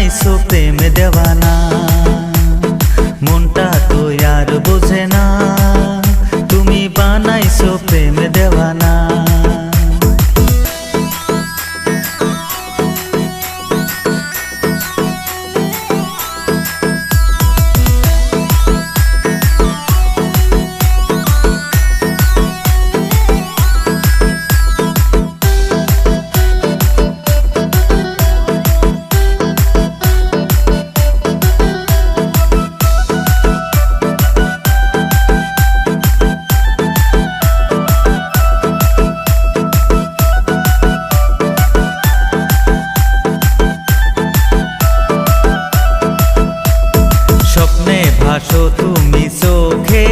বানাইছো প্রেম দেওয়ানা, মনটা তো আর বোঝে না, তুমি বানাইছো প্রেম দেওয়ানা। স্বপ্নে ভাসো তুমি চোখে,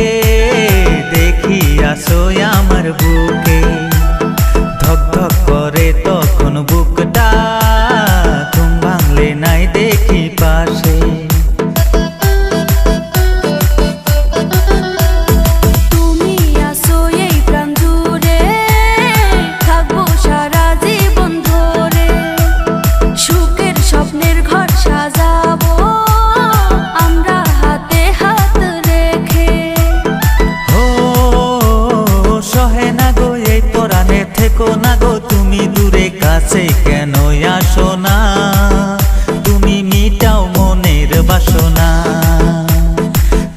দেখি আসো আমার বুকে, ধক ধক করে তখন বুকটা, ঘুম ভাঙলে নাই দেখি পাশে। তুমি আসো এই প্রাণ জুড়ে, থাকবো সারা জীবন ধরে, সুখের স্বপ্নের ঘর সাজাবো আমরা হাতে হাত রেখে। ও সহে না গো এই পরাণে থেকো না গো, তুমি দূরে কাছে কেন আসো না, তুমি মিটাও মনের বাসনা।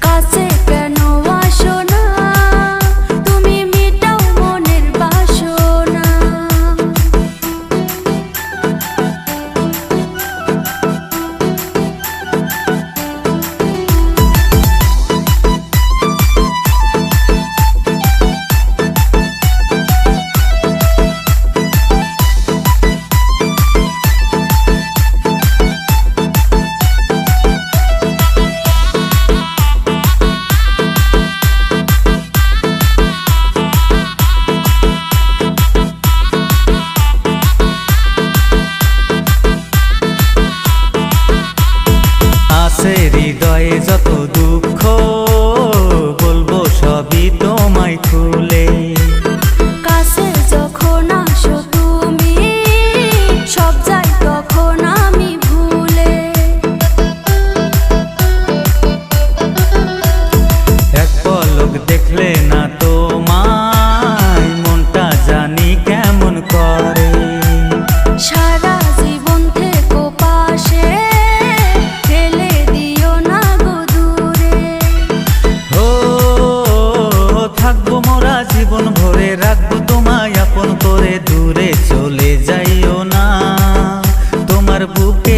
কাছে কেন আসো না, তুমি মিটাও মনের বাসনা। আছে হৃদয়ে যত দুঃখ, বলবো সবই তোমায় খুলে। কাছে যখন আসো তুমি, সব যাই তখন আমি ভুলে। এক পলক দেখলে না তোমায়, মনটা জানি কেমন করে। সারা জীবন থেকো পাশে, ফেলে দিও না গো দূরে। ও থাকবো মোরা জীবন ভরে, রাখবো তোমায় আপন করে, দূরে চলে যাইও না, তোমার বুকে